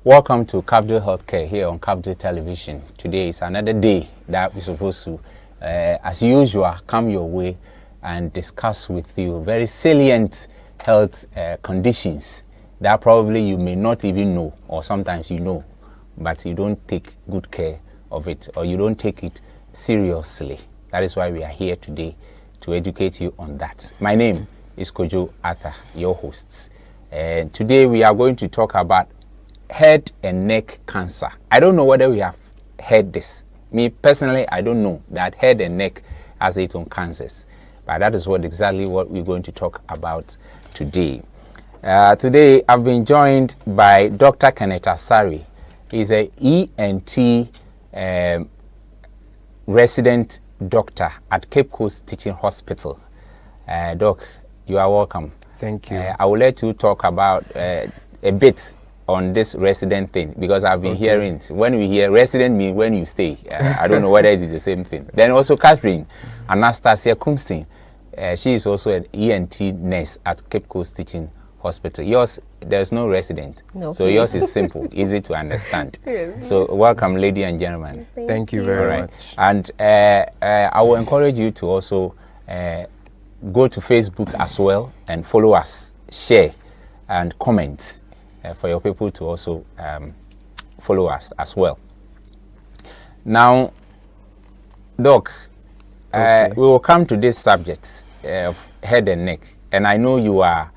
Welcome to Cafdil Healthcare here on Cafdil Television. Today is another day that we're supposed to, as usual, come your way and discuss with you very salient health conditions that probably you may not even know, or sometimes you know, but you don't take good care of it, or you don't take it seriously. That is why we are here today to educate you on that. My name is Kojo Arthur, your host. And today we are going to talk about head and neck cancer. I don't know whether we have heard this. Me personally, I don't know that head and neck has its own cancers. But that is exactly what we're going to talk about today. Today, I've been joined by Dr. Kenneth Asari. He's an ENT resident doctor at Cape Coast Teaching Hospital. Doc, you are welcome. Thank you. I will let you talk about a bit on this resident thing, because I've been hearing it. When we hear resident means when you stay. I don't know whether it is the same thing. Then also Catherine Anastasia Kumstin. She is also an ENT nurse at Cape Coast Teaching Hospital. Yours, there's no resident. No. So yours is simple, easy to understand. Yes. So welcome, ladies and gentlemen. Thank you very much. And I will encourage you to also go to Facebook as well and follow us, share and comment for your people to also follow us as well. Now, Doc, we will come to this subject of head and neck, and I know you are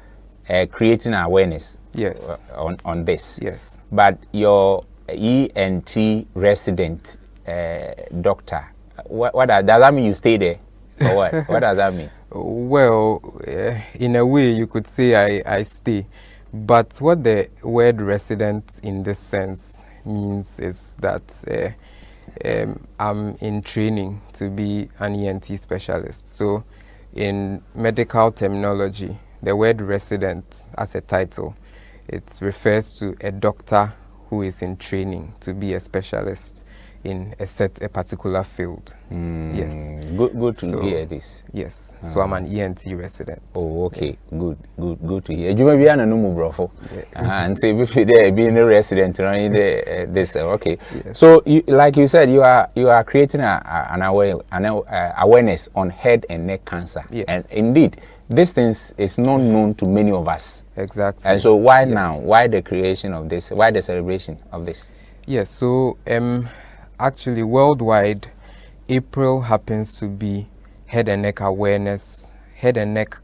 creating awareness on this. Yes. But your ENT resident doctor, what does that mean? You stay there, or what? What does that mean? Well, in a way, you could say I stay. But what the word resident in this sense means is that I'm in training to be an ENT specialist. So in medical terminology, the word resident as a title, it refers to a doctor who is in training to be a specialist in a particular field. Yes. Good to hear this. Yes. So I'm an ENT resident. Oh, okay. Good to hear. You may be an anumu brofo. And say if there being a resident running this. Okay. Yes. So like you said, you are creating an awareness on head and neck cancer. Yes. And indeed, this thing is not known to many of us. Exactly. And so why now? Why the creation of this? Why the celebration of this? Yes. So actually, worldwide, April happens to be Head and Neck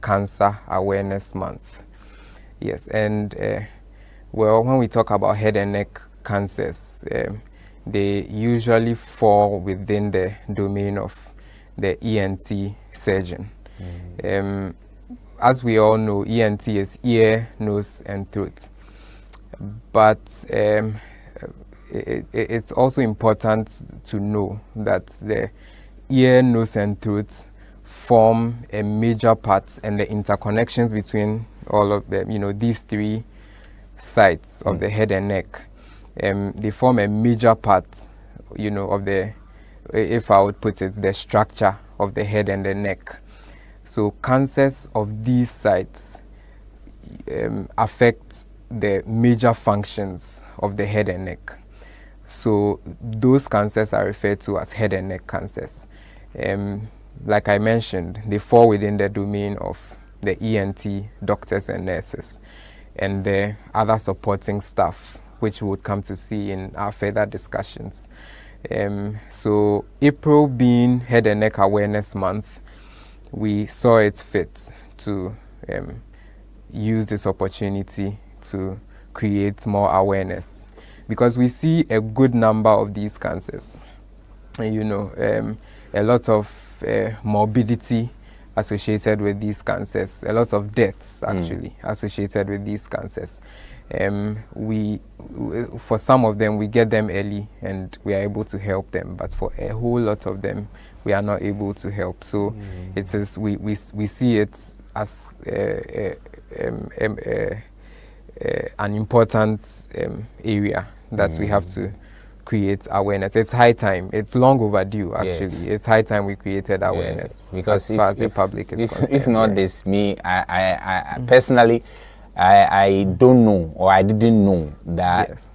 Cancer Awareness Month. Yes, and well, when we talk about head and neck cancers, they usually fall within the domain of the ENT surgeon. As we all know, ENT is ear, nose, and throat. But it's also important to know that the ear, nose, and throat form a major part, and the interconnections between all of them, these three sides of the head and neck, they form a major part, of the, if I would put it, the structure of the head and the neck. So cancers of these sites affect the major functions of the head and neck. So those cancers are referred to as head and neck cancers. Like I mentioned, they fall within the domain of the ENT doctors and nurses and the other supporting staff, which we would come to see in our further discussions. So April being Head and Neck Awareness Month, we saw it fit to use this opportunity to create more awareness, because we see a good number of these cancers. A lot of morbidity associated with these cancers, a lot of deaths actually associated with these cancers. For some of them, we get them early and we are able to help them, but for a whole lot of them, we are not able to help. So it is, we see it as an important area that we have to create awareness. It's high time. It's long overdue, actually. It's high time we created awareness, because as far as the public is concerned. If not this, I personally, I don't know, or I didn't know that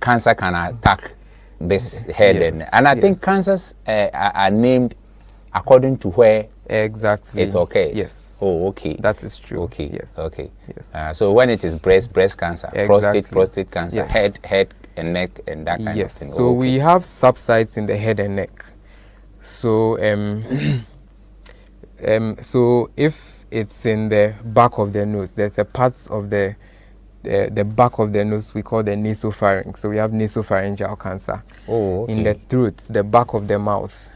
cancer can attack this head and I think cancers are named according to where exactly it occurs. Yes. Oh, okay. That is true. Okay. Yes. Okay. Yes. So when it is breast cancer, Exactly. prostate cancer, Yes. head and neck and that kind of thing. Yes. So we have subsites in the head and neck. So so if it's in the back of the nose, there's a part of the back of the nose we call the nasopharynx. So we have nasopharyngeal cancer. Oh, okay. In the throat, the back of the mouth,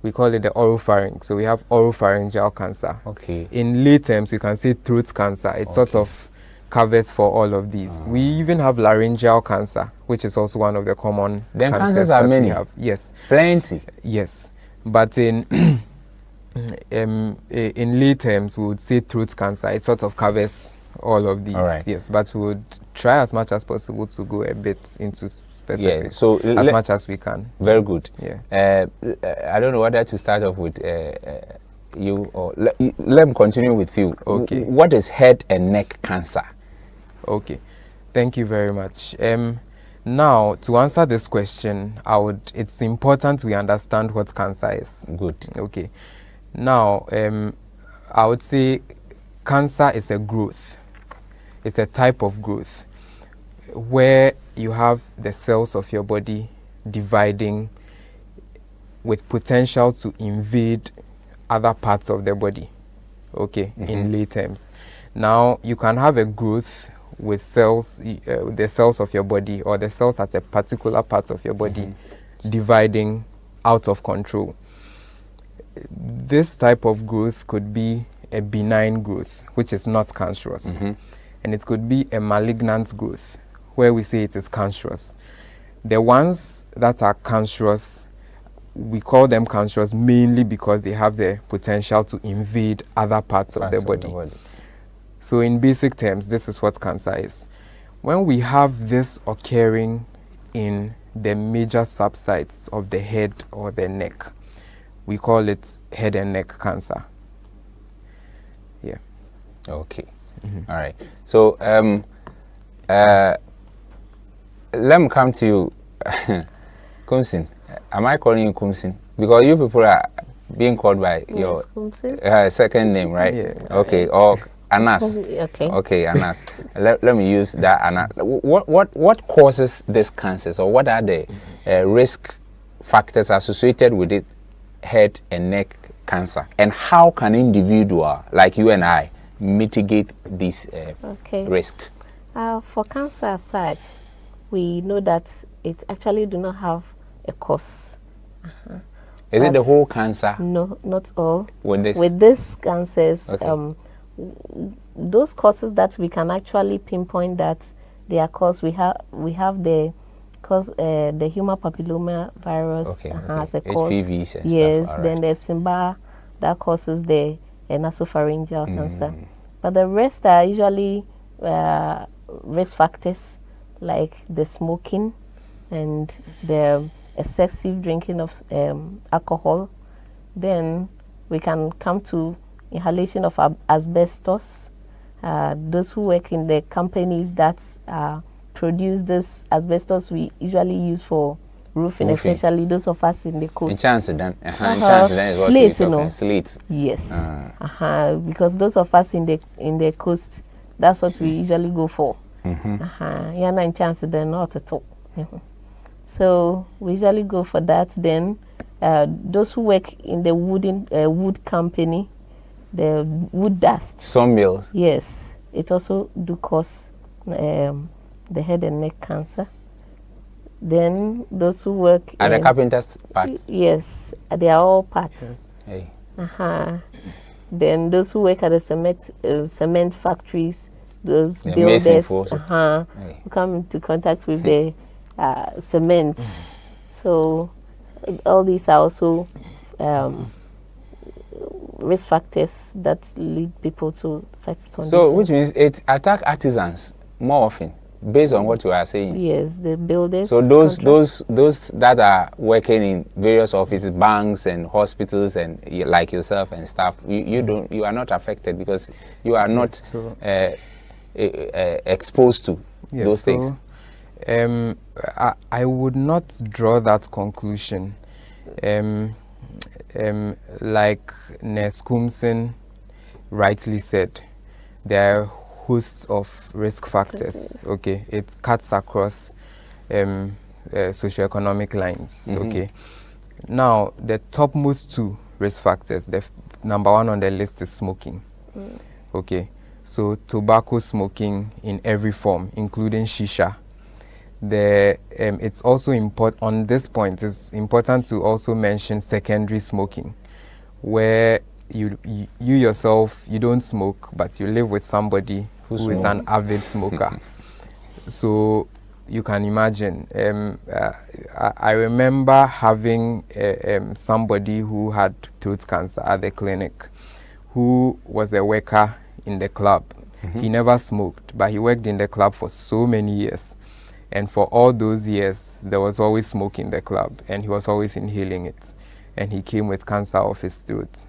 we call it the oropharynx. So we have oropharyngeal cancer. Okay. In lay terms, you can say throat cancer. It sort of covers for all of these. We even have laryngeal cancer, which is also one of the common cancers are many. we have. Yes. Plenty. Yes. But in lay terms, we would say throat cancer. It sort of covers all of these. All right. Yes, but we would try as much as possible to go a bit into specifics. Yeah, so as much as we can. Very good. Yeah. I don't know whether to start off with you or let me continue with you. Okay. What is head and neck cancer? Okay. Thank you very much. Now, to answer this question, it's important we understand what cancer is. Good. Okay. Now, I would say cancer is a growth. It's a type of growth where you have the cells of your body dividing with potential to invade other parts of the body. Okay, in lay terms. Now, you can have a growth with cells, the cells of your body or the cells at a particular part of your body dividing out of control. This type of growth could be a benign growth, which is not cancerous. And it could be a malignant growth, where we say it is cancerous. The ones that are cancerous, we call them cancerous mainly because they have the potential to invade other parts of the body. So in basic terms, this is what cancer is. When we have this occurring in the major subsites of the head or the neck, we call it head and neck cancer. Yeah. Okay. All right. So let me come to you, Kumsin. Am I calling you Kumsin? Because you people are being called by your second name, right? Yeah. Okay. Or Anas. Okay. Okay, Anas. let me use that. Anas. What causes this cancers, or what are the risk factors associated with it, head and neck cancer, and how can individual like you and I mitigate this risk? For cancer as such, we know that it actually do not have a cause. Is it the whole cancer? No, not all. With this cancers, those causes that we can actually pinpoint that they are caused, we have the cause, the human papilloma virus as a cause. HPVs and yes, stuff. then the Epstein-Barr that causes the nasopharyngeal cancer. But the rest are usually risk factors like the smoking and the excessive drinking of alcohol. Then we can come to inhalation of asbestos. Those who work in the companies that produce this asbestos, we usually use for roofing, especially those of us in the coast. Slate, you know. Slate. Yes. Because those of us in the coast, that's what we usually go for. In chance then not at all. So we usually go for that. Then those who work in the wood company, the wood dust. Sawmills. Yes, it also do cause the head and neck cancer. Then those who work at the carpenter's part. Yes, they are all parts. Hey. Then those who work at the cement factories, those the builders, who come into contact with the cement. So all these are also risk factors that lead people to such conditions. So which means it attack artisans more often, based on what you are saying. Yes, the builders. So those that are working in various offices, banks and hospitals, and like yourself and staff, you are not affected because you are not exposed to those things. I would not draw that conclusion. Like Nurse Kumsen rightly said, there are hosts of risk factors. Okay, it cuts across socioeconomic lines. Okay, now the topmost two risk factors. The number one on the list is smoking. Okay, so tobacco smoking in every form, including shisha. It's also important on this point. It's important to also mention secondary smoking, where you yourself, you don't smoke, but you live with somebody who is an avid smoker. So you can imagine. I remember having somebody who had throat cancer at the clinic, who was a worker in the club. He never smoked, but he worked in the club for so many years. And for all those years, there was always smoke in the club, and he was always inhaling it. And he came with cancer of his throat,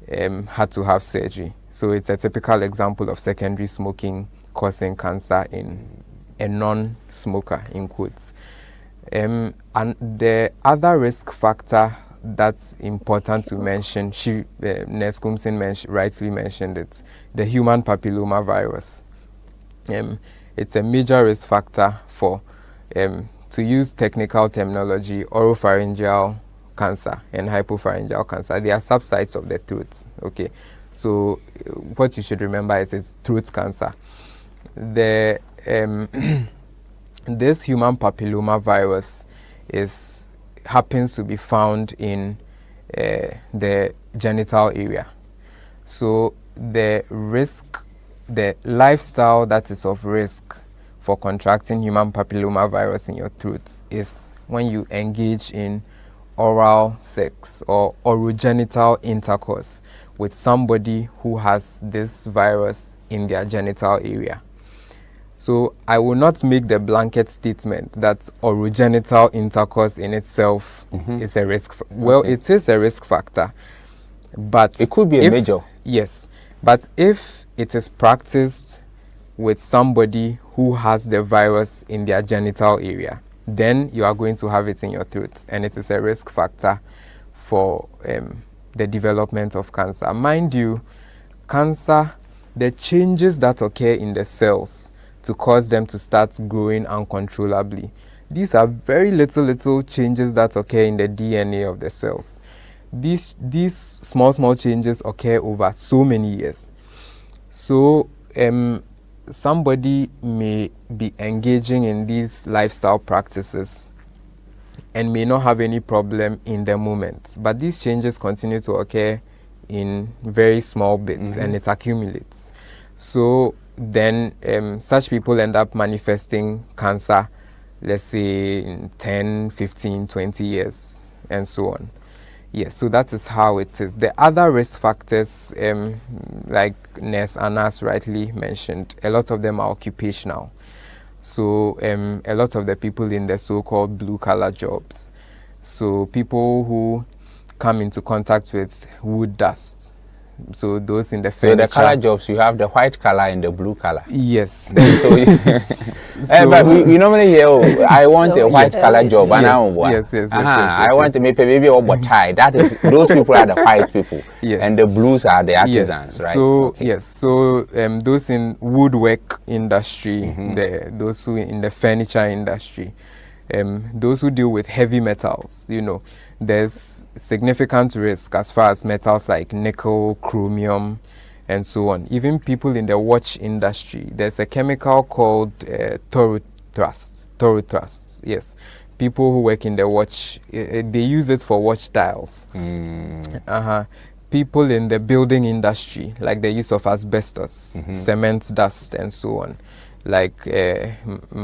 had to have surgery. So it's a typical example of secondary smoking causing cancer in a non-smoker, in quotes. And the other risk factor that's important to mention, Nurse Kumsen rightly mentioned it, the human papilloma virus. It's a major risk factor for, to use technical terminology, oropharyngeal cancer and hypopharyngeal cancer. They are subsites of the throat. Okay, so what you should remember is it's throat cancer. The this human papilloma virus happens to be found in the genital area. So the lifestyle that is of risk for contracting human papilloma virus in your throat is when you engage in oral sex or orogenital intercourse with somebody who has this virus in their genital area. So I will not make the blanket statement that orogenital intercourse in itself is a risk. Well, it is a risk factor, but it could be a major. Yes, but if it is practiced with somebody who has the virus in their genital area, then you are going to have it in your throat, and it is a risk factor for the development of cancer. Mind you, cancer, the changes that occur in the cells to cause them to start growing uncontrollably, these are very little changes that occur in the DNA of the cells. These small changes occur over so many years. So somebody may be engaging in these lifestyle practices and may not have any problem in the moment, but these changes continue to occur in very small bits and it accumulates. So then such people end up manifesting cancer, let's say in 10, 15, 20 years and so on. Yes, so that is how it is. The other risk factors, like Nurse Anas rightly mentioned, a lot of them are occupational. So a lot of the people in the so-called blue-collar jobs. So people who come into contact with wood dust. So those in the furniture. So the color jobs, you have the white color and the blue color. Yes. But we normally hear, oh, I want a white color job. Yes. I want to make maybe a tie. That is, those people are the white people. Yes. And the blues are the artisans, right? So so those in woodwork industry, those who in the furniture industry, those who deal with heavy metals, there's significant risk as far as metals like nickel, chromium, and so on. Even people in the watch industry, there's a chemical called thorothrusts. Yes, people who work in the watch, they use it for watch dials. People in the building industry, like the use of asbestos, cement dust, and so on. Like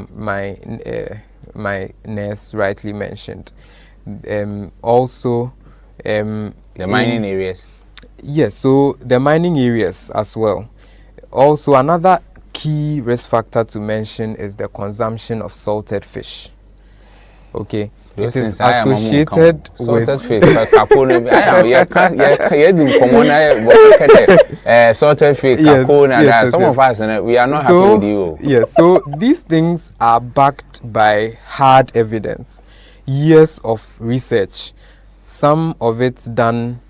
my nurse rightly mentioned. Also the mining areas. Yes, so the mining areas as well. Also, another key risk factor to mention is the consumption of salted fish. Okay, It is associated with salted fish. Some of us, we are not happy with you. Yes, so these things are backed by hard evidence, years of research, some of it done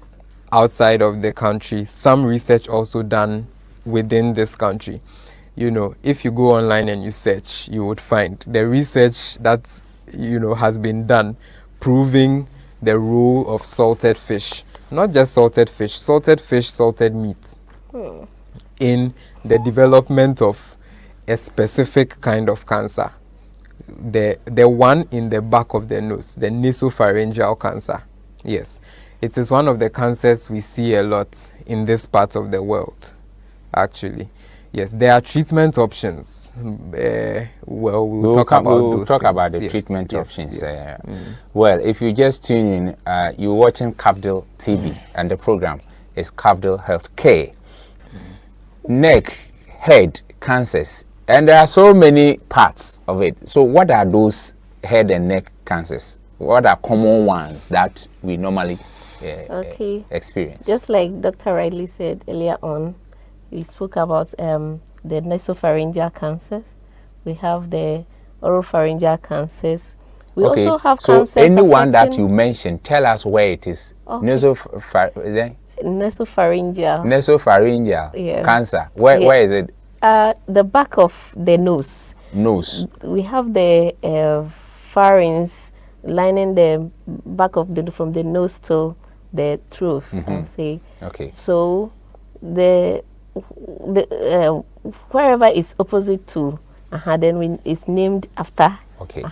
outside of the country, some research also done within this country. You know, if you go online and you search, you would find the research that, you know, has been done proving the role of salted fish, not just salted fish, salted meat, in the development of a specific kind of cancer, the one in the back of the nose, the nasopharyngeal cancer. Yes, it is one of the cancers we see a lot in this part of the world, actually. Yes, there are treatment options. Well, we'll talk about the treatment options. Well, if you just tune in, you're watching Cafdil TV, and the program is Cafdil Health Care. Neck, head cancers, and there are so many parts of it. So, what are those head and neck cancers? What are common ones that we normally experience? Just like Dr. Riley said earlier on, we spoke about the nasopharyngeal cancers. We have the oropharyngeal cancers. We also have cancers. So anyone that you mentioned, tell us where it is. Nasopharyngeal. Nasopharyngeal cancer. Where is it? The back of the nose. Nose. We have the pharynx lining the back of from the nose to the throat. I'll say. Okay. So the wherever it's opposite to, then it's named after. Okay.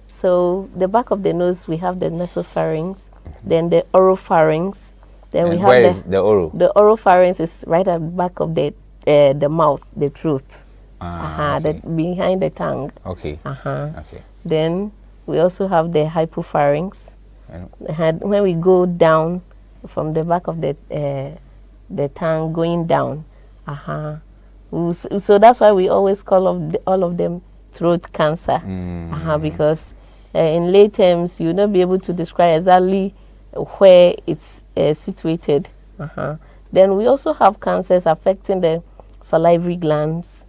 So the back of the nose, we have the nasopharynx, then the oropharynx, then we have where is the oro? The oropharynx is right at the back of the mouth, the throat, behind the tongue. Okay. Okay. Then we also have the hypopharynx. When we go down from the back of the tongue going down, so that's why we always call all of them throat cancer, because in lay terms you will not be able to describe exactly where it's situated. Then we also have cancers affecting the salivary glands,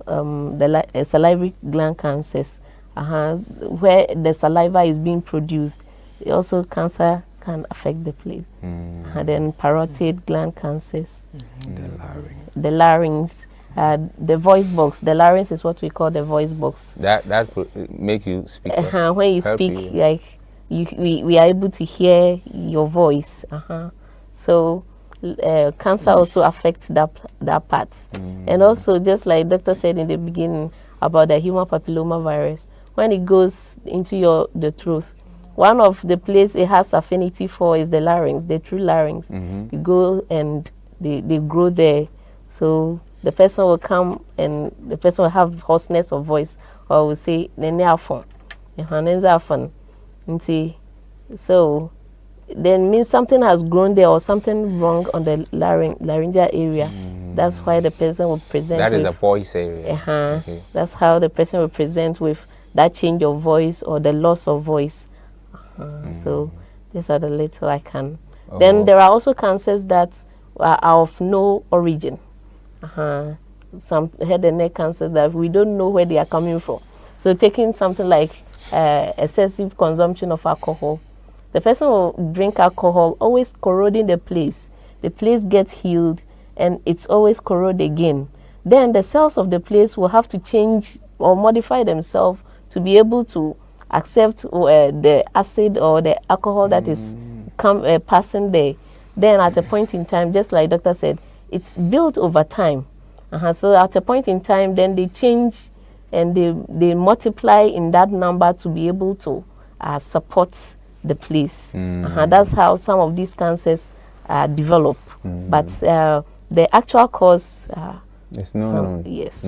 salivary gland cancers, where the saliva is being produced. Also, cancer can affect the place. Then parotid gland cancers, the larynx, the voice box. The larynx is what we call the voice box. That make you speak. When you speak, like we are able to hear your voice. So cancer also affects that part. And also, just like Doctor said in the beginning about the human papilloma virus, when it goes into the throat, one of the places it has affinity for is the larynx, the true larynx. You go and they grow there. So the person will come and the person will have hoarseness of voice, or will say, so then means something has grown there or something wrong on the laryngeal area. That's why the person will present that is the voice area. Okay. That's how the person will present with that change of voice or the loss of voice. So these are the little I can. Then there are also cancers that are of no origin. Some head and neck cancers that we don't know where they are coming from. So taking something like excessive consumption of alcohol, the person will drink alcohol, always corroding the place. The place gets healed and it's always corrode again. Then the cells of the place will have to change or modify themselves to be able to accept the acid or the alcohol that is passing there. Then at a point in time, just like Doctor said, it's built over time. So at a point in time, then they change and they multiply in that number to be able to support the place. That's how some of these cancers develop. But the actual cause... it's known. Yes.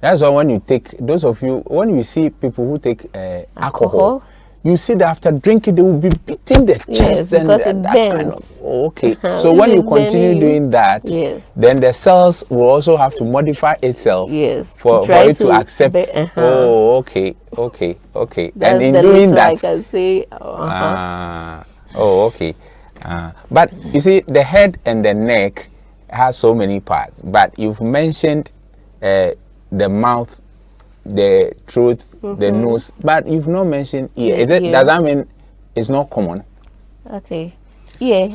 That's why when you take, when you see people who take alcohol, you see that after drinking, they will be beating the Yes, chest and because it that kind of. bends. Okay. So If when you it's continue bending, doing that, yes. then the cells will also have to modify itself Yes, for try it to accept. Oh, okay. And That's in the doing little I that, can say. okay. But you see, the head and the neck has so many parts. But you've mentioned the mouth, the throat, the nose, but you've not mentioned ear. The ear. Does that mean it's not common? Okay. Yeah.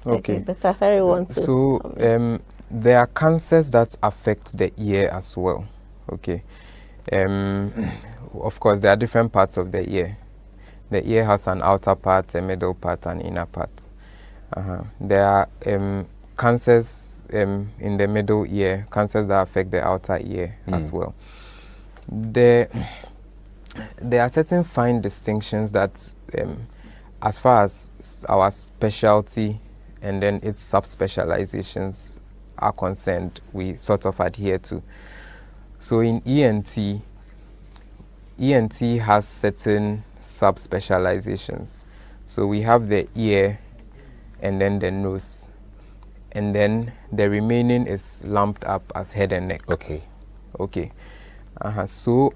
Okay. But I sorry want to. So there are cancers that affect the ear as well. Okay. Of course, there are different parts of the ear. The ear has an outer part, a middle part, and inner part. There are cancers in the middle ear, cancers that affect the outer ear as well. There are certain fine distinctions that, as far as our specialty and then its subspecializations are concerned, we sort of adhere to. So in ENT has certain subspecializations. So we have the ear and then the nose, and then the remaining is lumped up as head and neck. Okay. So,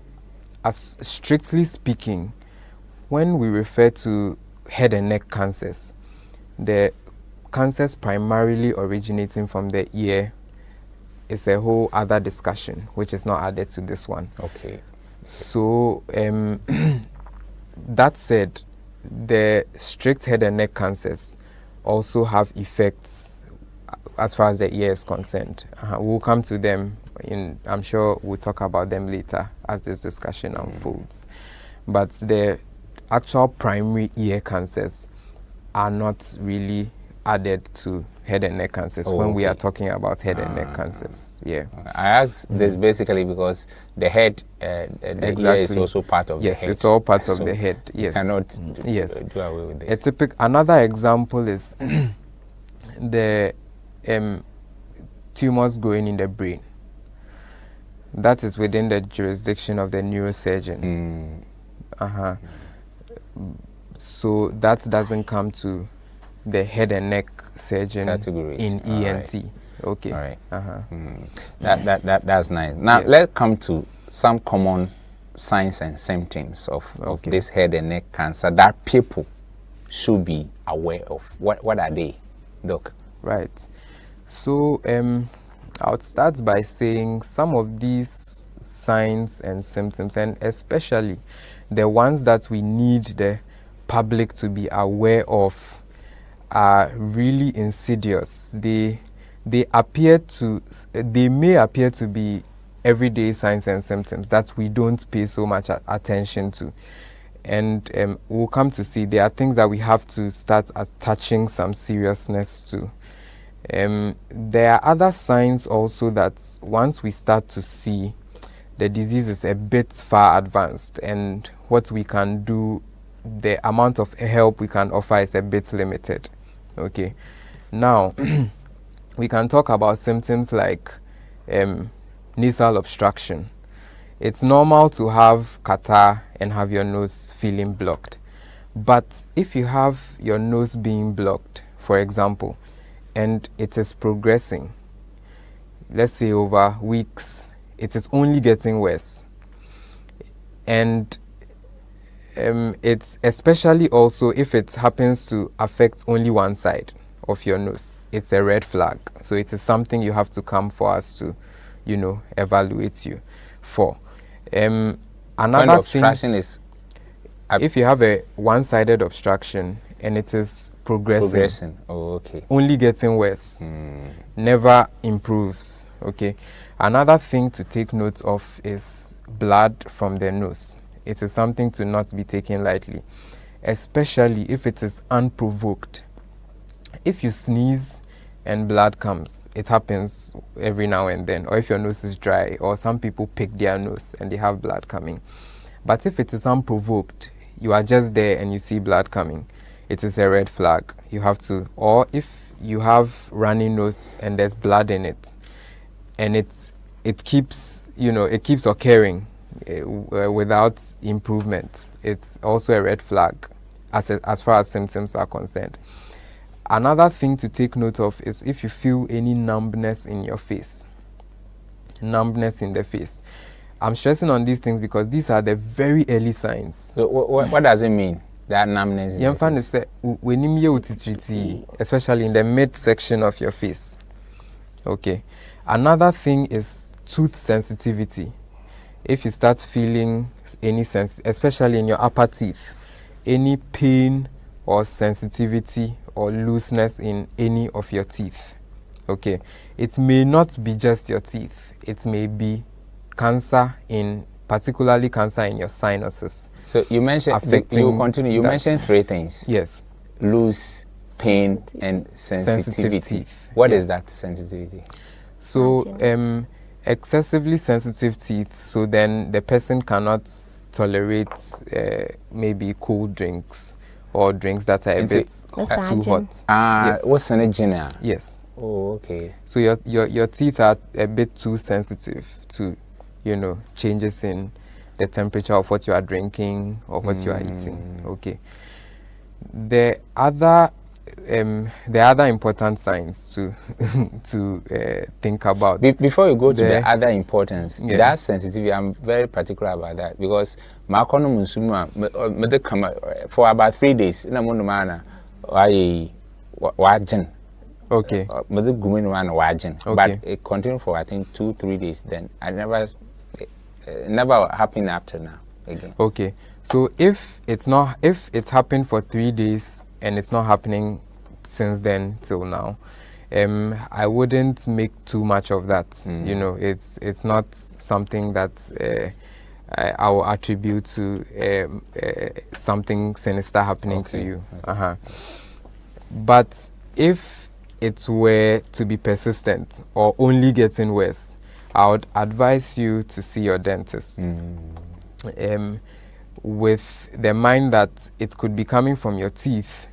as strictly speaking, when we refer to head and neck cancers, the cancers primarily originating from the ear is a whole other discussion, which is not added to this one. Okay. So, that said, the strict head and neck cancers also have effects as far as the ear is concerned. We'll come to them. I'm sure we'll talk about them later as this discussion unfolds. But the actual primary ear cancers are not really added to head and neck cancers when we are talking about head and neck cancers. Yeah. I asked this basically because the head, the ear is also part of the head. Yes, it's all part of the head. Yes. Cannot do away with this. Another example is the tumors growing in the brain. That is within the jurisdiction of the neurosurgeon. So that doesn't come to the head and neck surgeon categories in ENT. Right. Okay. All right. That's nice. Now let's come to some common signs and symptoms of this head and neck cancer that people should be aware of. What are they, Doc? Right. So I would start by saying some of these signs and symptoms, and especially the ones that we need the public to be aware of, are really insidious. They may appear to be everyday signs and symptoms that we don't pay so much attention to. And we'll come to see there are things that we have to start attaching some seriousness to. There are other signs also that once we start to see, the disease is a bit far advanced, and what we can do, the amount of help we can offer is a bit limited. Okay. Now, we can talk about symptoms like nasal obstruction. It's normal to have catarrh and have your nose feeling blocked. But if you have your nose being blocked, for example, and it is progressing, let's say over weeks, it is only getting worse. And it's especially also if it happens to affect only one side of your nose, it's a red flag. So it is something you have to come for us to, evaluate you for. When the obstruction is... if you have a one-sided obstruction and it is progressing. Only getting worse, never improves. Okay. Another thing to take note of is blood from the nose. It is something to not be taken lightly, especially if it is unprovoked. If you sneeze and blood comes, it happens every now and then, or if your nose is dry, or some people pick their nose and they have blood coming. But if it is unprovoked, you are just there and you see blood coming, it is a red flag. You have to, or if you have runny nose and there's blood in it, and it keeps, it keeps occurring, without improvement, it's also a red flag as far as symptoms are concerned. Another thing to take note of is if you feel any numbness in your face. Numbness in the face. I'm stressing on these things because these are the very early signs. So what does it mean, that numbness in the face? Especially in the midsection of your face. Okay. Another thing is tooth sensitivity. If you start feeling any sense, especially in your upper teeth, any pain or sensitivity or looseness in any of your teeth. Okay. It may not be just your teeth. It may be cancer particularly cancer in your sinuses. So you mentioned, you continue, you mentioned 3 things. Yes. Loose, pain, and sensitivity. What is that sensitivity? So excessively sensitive teeth, so then the person cannot tolerate maybe cold drinks or drinks that are a bit too hot. What's an agenda? Yes. Oh, okay. So your teeth are a bit too sensitive to, changes in the temperature of what you are drinking or what you are eating. Okay. The other important signs to think about. Before you go to the other importance, that sensitivity, I'm very particular about that because for about 3 days, okay. But it continued for I think 2-3 days. Then I never happened after now again. Okay. So if it's happened for 3 days and it's not happening since then till now, I wouldn't make too much of that. It's not something that I will attribute to something sinister happening to you. But if it were to be persistent or only getting worse, I would advise you to see your dentist. With the mind that it could be coming from your teeth,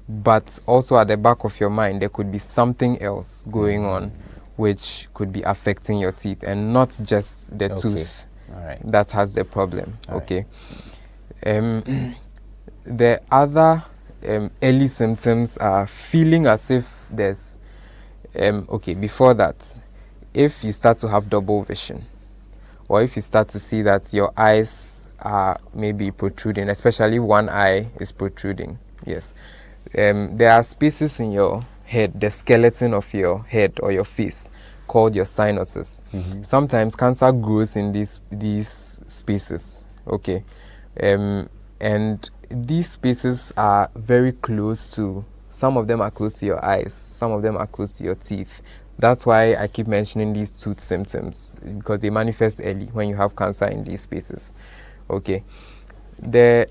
but also at the back of your mind there could be something else going on which could be affecting your teeth and not just the tooth that has the problem. Okay. The other early symptoms are feeling as if there's before that, if you start to have double vision, or if you start to see that your eyes are maybe protruding, especially one eye is protruding. Yes. There are spaces in your head, the skeleton of your head or your face, called your sinuses. Sometimes cancer grows in these spaces. Okay. And these spaces are very close to, some of them are close to your eyes, some of them are close to your teeth. That's why I keep mentioning these tooth symptoms, because they manifest early when you have cancer in these spaces. Okay. The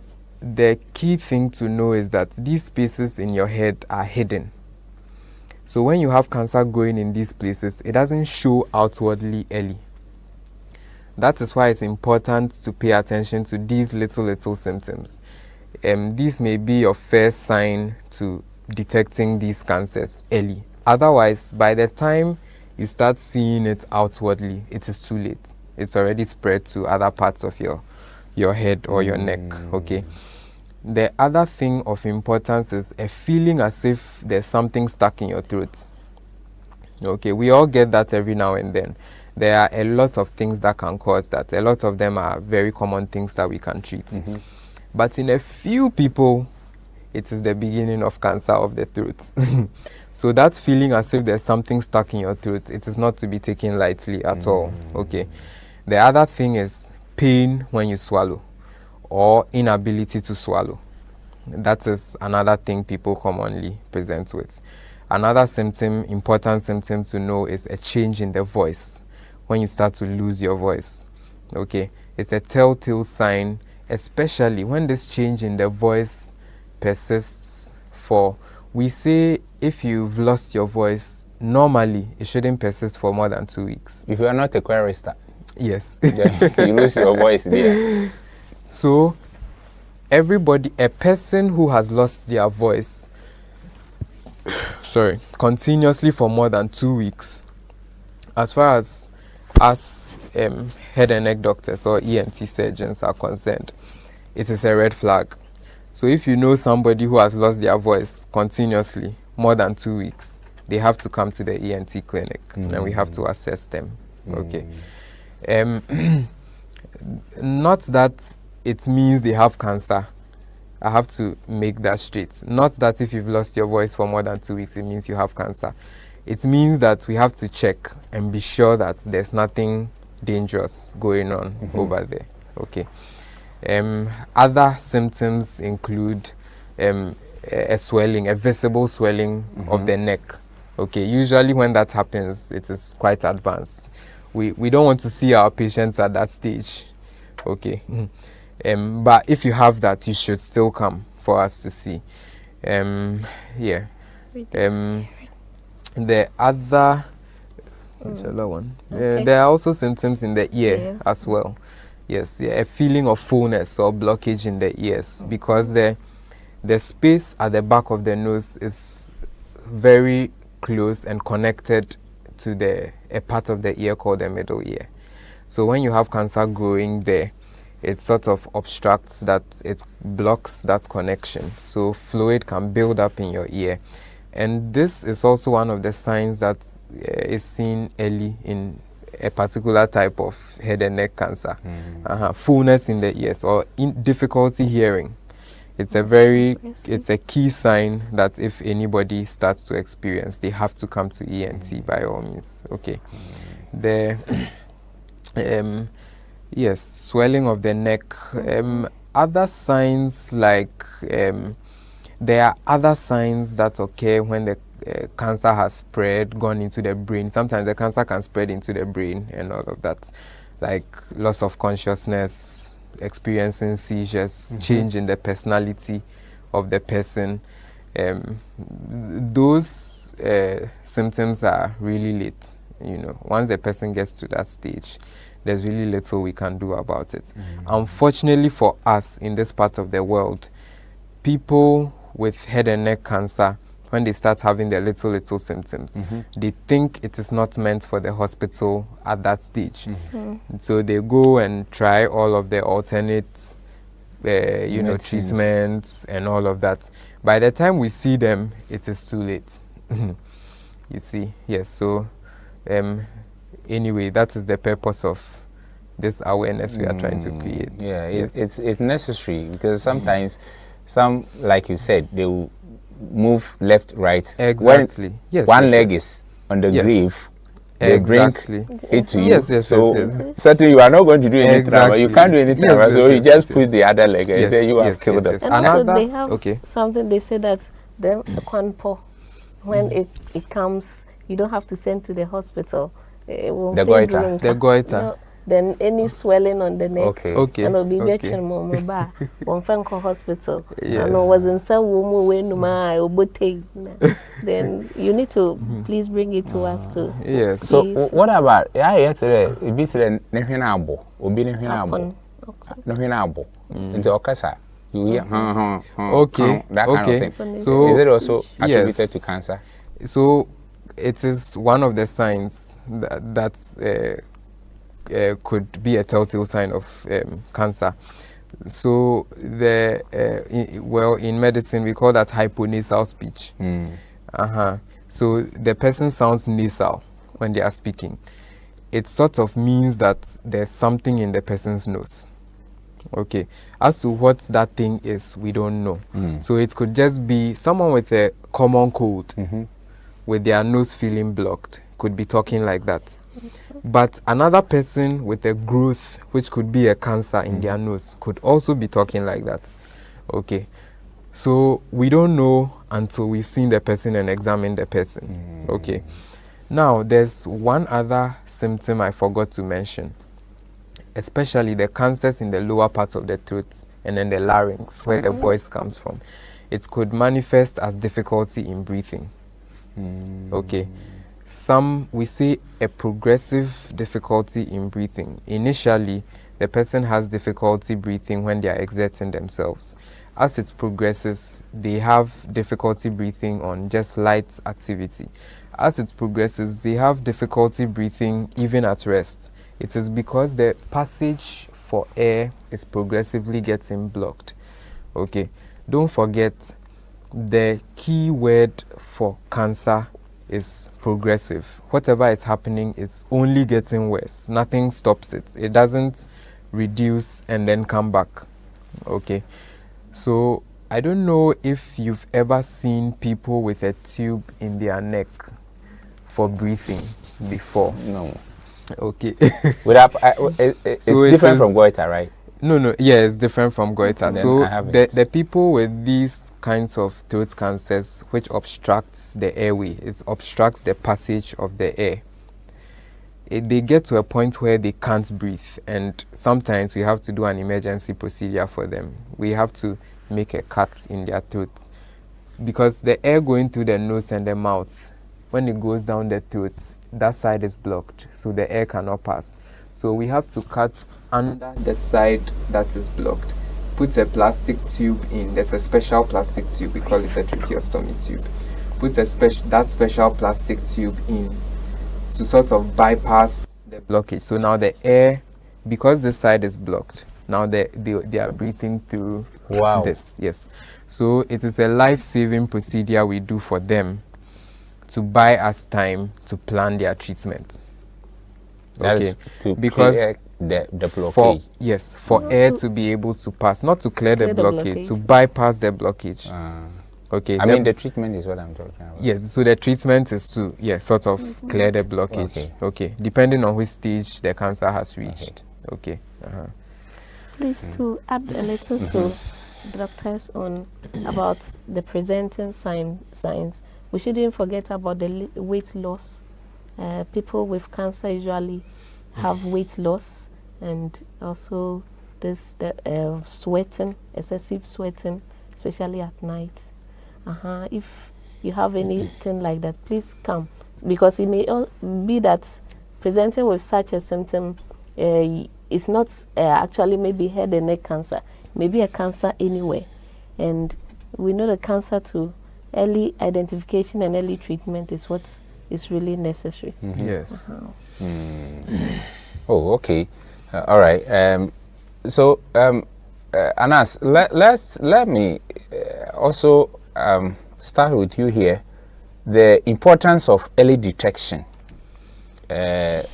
key thing to know is that these spaces in your head are hidden. So when you have cancer growing in these places, it doesn't show outwardly early. That is why it's important to pay attention to these little symptoms. These may be your first sign to detecting these cancers early. Otherwise, by the time you start seeing it outwardly, it is too late. It's already spread to other parts of your head or your neck. Okay. The other thing of importance is a feeling as if there's something stuck in your throat. Okay, we all get that every now and then. There are a lot of things that can cause that. A lot of them are very common things that we can treat. But in a few people, it is the beginning of cancer of the throat. So that feeling as if there's something stuck in your throat, it is not to be taken lightly at all. Okay. The other thing is pain when you swallow, or inability to swallow. That is another thing people commonly present with. Another symptom, important symptom to know, is a change in the voice. When you start to lose your voice. Okay. It's a telltale sign, especially when this change in the voice persists for, we say, if you've lost your voice, normally it shouldn't persist for more than 2 weeks. If you are not a chorister. Yes. You lose your voice there. So, a person who has lost their voice, continuously for more than 2 weeks, as far as as head and neck doctors or ENT surgeons are concerned, it is a red flag. So if you know somebody who has lost their voice continuously more than 2 weeks, they have to come to the ENT clinic and we have to assess them. Okay. Not that it means they have cancer. I have to make that straight. Not that if you've lost your voice for more than 2 weeks, it means you have cancer. It means that we have to check and be sure that there's nothing dangerous going on over there. Okay. Other symptoms include a swelling, a visible swelling of the neck. Okay, usually when that happens, it is quite advanced. We don't want to see our patients at that stage. Okay, but if you have that, you should still come for us to see. Yeah. The other, which other one? Okay. There are also symptoms in the ear as well. Yes, a feeling of fullness or blockage in the ears because the space at the back of the nose is very close and connected to a part of the ear called the middle ear. So when you have cancer growing there, it sort of obstructs that, it blocks that connection. So fluid can build up in your ear. And this is also one of the signs that is seen early in a particular type of head and neck cancer. Fullness in the ears or difficulty hearing. It's a key sign that if anybody starts to experience, they have to come to ENT by all means. Okay. Yes, swelling of the neck. Other signs like there are other signs that occur when the cancer has spread, gone into the brain. Sometimes the cancer can spread into the brain and all of that, like loss of consciousness, experiencing seizures, change in the personality of the person. Those symptoms are really late. You know, once the person gets to that stage, there's really little we can do about it. Unfortunately for us in this part of the world, people with head and neck cancer, when they start having their little symptoms, they think it is not meant for the hospital at that stage. So they go and try all of the alternate, treatments and all of that. By the time we see them, it is too late. You see, yes. So anyway, that is the purpose of this awareness we are trying to create. Yeah, it's necessary because sometimes some, like you said, they will move left, right. Exactly. When yes. one leg is on the grave, they bring it to you. Yes. So certainly you are not going to do any trauma. You can't do any trauma. So you just put the other leg and say you have killed them. And also they have something, they say that the kwanpo, when it comes, you don't have to send to the hospital. The goiter. The goiter. No, then any swelling on the neck, Okay. and it'll be better one Franco hospital. And wasn't so then you need to please bring it to us too. Yes. So what about yesterday? It be said nehinabo, obi nehinabo, nehinabo. Into okasa, you hear okay, that kind of thing. So is it also attributed to cancer? So it is one of the signs that could be a telltale sign of cancer. So in medicine we call that hyponasal speech. So the person sounds nasal when they are speaking. It sort of means that there's something in the person's nose. Okay, as to what that thing is, we don't know. So it could just be someone with a common cold with their nose feeling blocked could be talking like that. But another person with a growth, which could be a cancer in their nose, could also be talking like that. Okay. So we don't know until we've seen the person and examined the person. Okay. Now, there's one other symptom I forgot to mention, especially the cancers in the lower parts of the throat and then the larynx, where the voice comes from. It could manifest as difficulty in breathing. Okay. We say a progressive difficulty in breathing. Initially, the person has difficulty breathing when they are exerting themselves. as it progresses, they have difficulty breathing on just light activity. As it progresses, they have difficulty breathing even at rest. It is because the passage for air is progressively getting blocked. Okay, don't forget the key word for cancer is progressive. Whatever is happening is only getting worse. Nothing stops it. It doesn't reduce and then come back. Okay, so I don't know if you've ever seen people with a tube in their neck for breathing before. No. Okay. It's So it different is- from goiter, right? No, yeah, it's different from goiter. Then So I have the, it. the people with these kinds of throat cancers, which obstructs the airway, it obstructs the passage of the air. They get to a point where they can't breathe, and sometimes we have to do an emergency procedure for them. We have to make a cut in their throat because the air going through the nose and the mouth, when it goes down the throat, that side is blocked, so the air cannot pass. So we have to cut under the side that is blocked. Put a plastic tube in. There's a special plastic tube. We call it a tracheostomy tube. Put that special plastic tube in to sort of bypass the blockage. So now the air, because this side is blocked, now they are breathing through Wow. this. Yes. So it is a life-saving procedure we do for them to buy us time to plan their treatment. That Okay, is to because clear the for blockage. for air to be able to pass, not to clear the Clear the blockage, to blockage. bypass the blockage. Ah. Okay. I mean, the treatment is what I'm talking about. yes. So the treatment is to sort of clear the blockage. Okay. Depending on which stage the cancer has reached. Okay. Please to add a little to doctors on about the presenting signs. We shouldn't forget about the weight loss. People with cancer usually have weight loss, and also the sweating, excessive sweating, especially at night. If you have anything like that, please come, because it may be that presenting with such a symptom is not actually maybe head and neck cancer, maybe a cancer anywhere, and we know the cancer to early identification and early treatment is what is really necessary. Yes. Oh, okay. All right. Anas, let me also start with you here. The importance of early detection in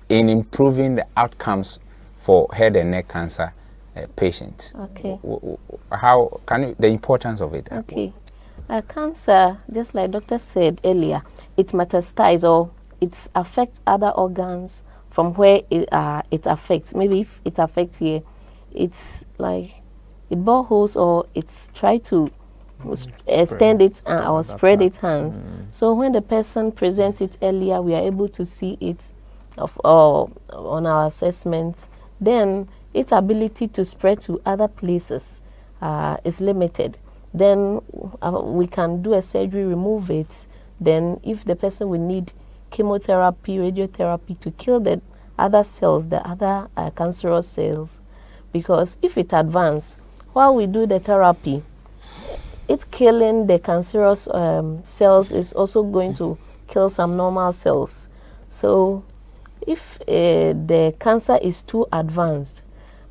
improving the outcomes for head and neck cancer patients. Okay. How can you, the importance of it? Okay. Cancer, just like doctor said earlier, it metastasizes or it affects other organs from where it affects. Maybe if it affects here, it's like it boreholes or it's try to extend it or spread its hands. So when the person presents it earlier, we are able to see it on our assessment. Then its ability to spread to other places is limited. Then we can do a surgery, remove it. Then if the person will need chemotherapy, radiotherapy to kill the other cells, the other cancerous cells. Because if it advances, while we do the therapy, it's killing the cancerous cells is also going to kill some normal cells. So if the cancer is too advanced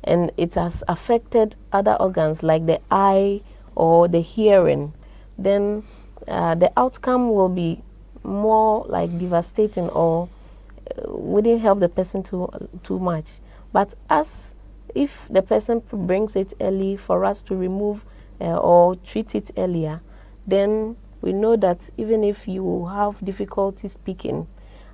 and it has affected other organs like the eye or the hearing, then the outcome will be more like devastating or wouldn't help the person too much. But if the person brings it early for us to remove or treat it earlier, then we know that even if you have difficulty speaking,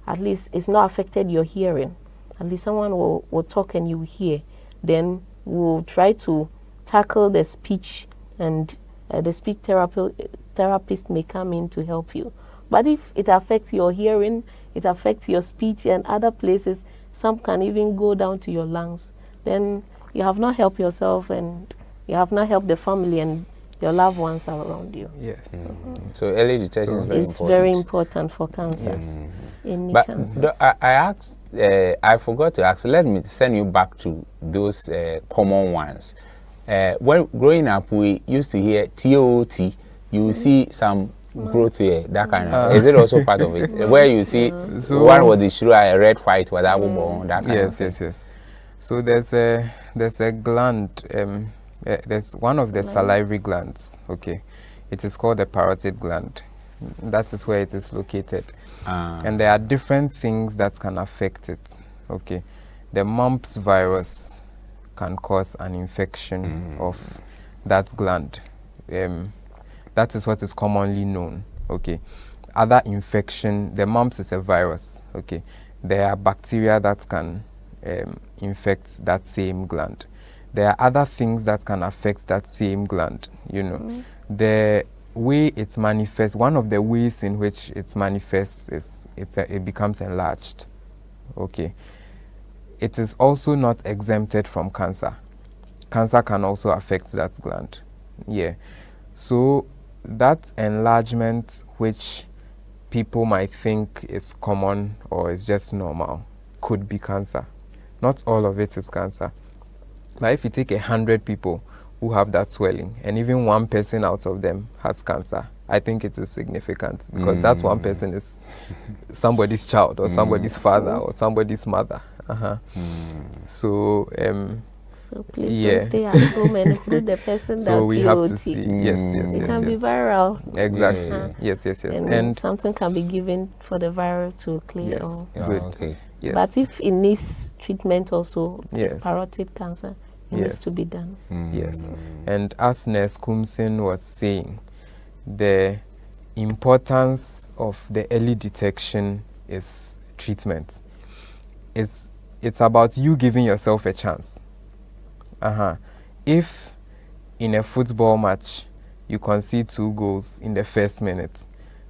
at least it's not affected your hearing. At least someone will talk and you hear. Then we'll try to tackle the speech, and the speech therapist may come in to help you. But if it affects your hearing, it affects your speech and other places, some can even go down to your lungs, then you have not helped yourself and you have not helped the family and your loved ones around you. Yes. So early detection is very important. It's very important for cancers. Any But cancer. I asked, I forgot to ask, let me send you back to those common ones. when growing up, we used to hear TOT. You see some growth here, that kind of. Is it also part of it? Where you see So- one was the shrew, a red, white, with that kind of thing. Yes. So there's a gland. There's one of the salivary glands. Okay, it is called the parotid gland. That is where it is located, and there are different things that can affect it. Okay, the mumps virus can cause an infection of that gland. That is what is commonly known. Okay, other infection. The mumps is a virus. Okay, there are bacteria that can infect that same gland. There are other things that can affect that same gland. You know, the way it manifests. One of the ways in which it manifests is it becomes enlarged. Okay, it is also not exempted from cancer. Cancer can also affect that gland. Yeah, so that enlargement, which people might think is common or is just normal, could be cancer. Not all of it is cancer. But if you take 100 people who have that swelling and even one person out of them has cancer, I think it is significant, because that one person is somebody's child or somebody's father or somebody's mother. So So please Yeah. don't stay at home and include the person that so we have to TOT. see. Yes. It can be yes. viral. Exactly. Yeah. Yes. And something can be given for the viral to clear. Yes. Oh, Good. okay. Yes. But if it needs treatment also, Yes. parotid cancer, it needs Yes. to be done. Yes. And as Nurse Kumsin was saying, the importance of the early detection is treatment. It's about you giving yourself a chance. If in a football match you concede 2 goals in the first minute,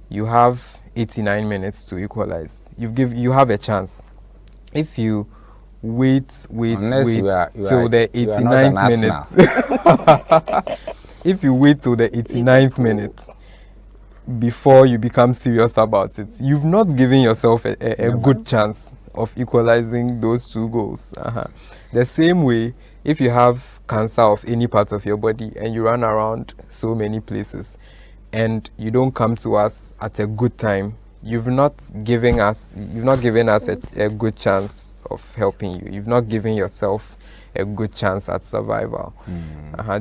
you have 89 minutes to equalize. You have a chance. If you wait Unless you are till the you are not an 89th minute. If you wait till the 89th minute before you become serious about it, you've not given yourself a good chance of equalizing those 2 goals. The same way, if you have cancer of any part of your body and you run around so many places and you don't come to us at a good time, you've not given us a good chance of helping you. You've not given yourself a good chance at survival.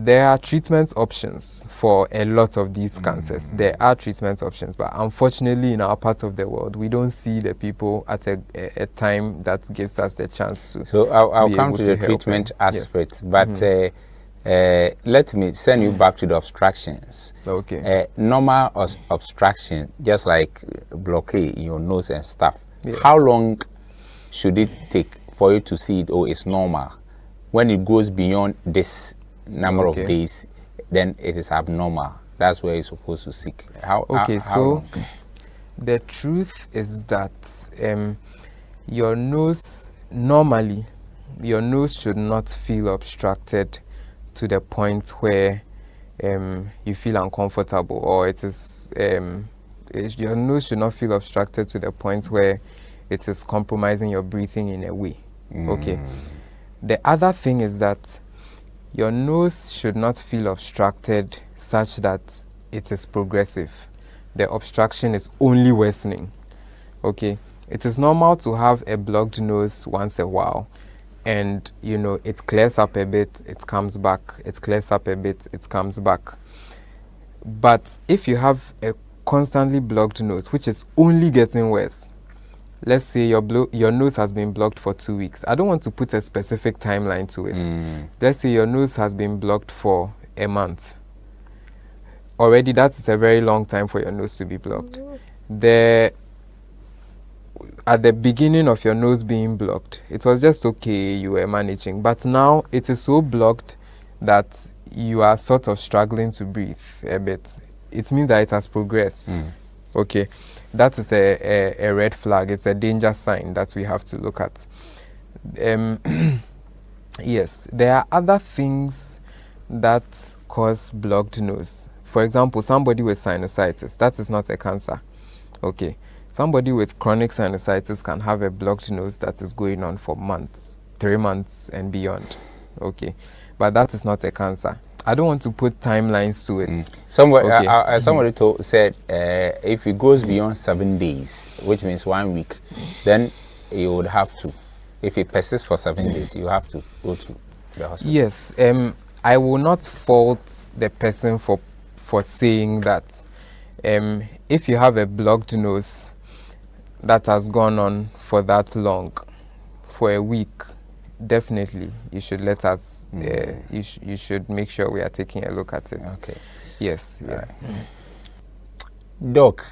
There are treatment options for a lot of these cancers. There are treatment options, but unfortunately in our part of the world, we don't see the people at a time that gives us the chance to. So I'll be come able to the help treatment them. Yes. aspect, but let me send you back to the obstructions. Okay. Normal obstruction, just like blockade in your nose and stuff. Yes. How long should it take for you to see it? Oh, it's normal. When it goes beyond this number of Okay. days, then it is abnormal. That's where you're supposed to seek. How So long? the truth is that your nose, normally, your nose should not feel obstructed to the point where you feel uncomfortable, or it is your nose should not feel obstructed to the point where it is compromising your breathing in a way. Okay. The other thing is that your nose should not feel obstructed such that it is progressive. The obstruction is only worsening. Okay. It is normal to have a blocked nose once a while, and it clears up a bit, it comes back, it clears up a bit, it comes back. But if you have a constantly blocked nose, which is only getting worse, let's say your nose has been blocked for 2 weeks. I don't want to put a specific timeline to it. Let's say your nose has been blocked for a month. Already, that is a very long time for your nose to be blocked. At the beginning of your nose being blocked, it was just okay, you were managing. But now it is so blocked that you are sort of struggling to breathe a bit. It means that it has progressed. Okay. That is a red flag. It's a danger sign that we have to look at. Yes, there are other things that cause blocked nose. For example, somebody with sinusitis, that is not a cancer. Okay. Somebody with chronic sinusitis can have a blocked nose that is going on for months, 3 months and beyond. Okay. but that is not a cancer. I don't want to put timelines to it. Somebody, Okay. somebody said if it goes beyond 7 days, which means 1 week, then you would have to. If it persists for 7 days, you have to go to the hospital. Yes. I will not fault the person for saying that. If you have a blocked nose that has gone on for that long, for a week, definitely you should let us. You should make sure we are taking a look at it. Okay. Yes. Yeah. Right. Doc,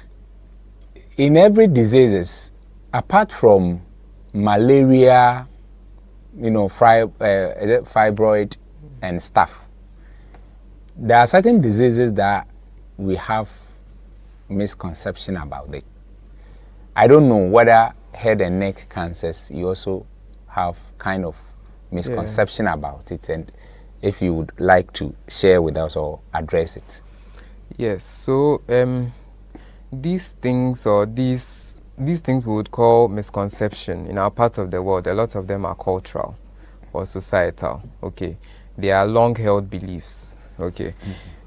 in every diseases, apart from malaria, fibroid and stuff, there are certain diseases that we have misconception about it. I don't know whether head and neck cancers, you also have kind of misconception about it, and if you would like to share with us or address it. Yes. So these things we would call misconception in our part of the world. A lot of them are cultural or societal. Okay, they are long-held beliefs. Okay,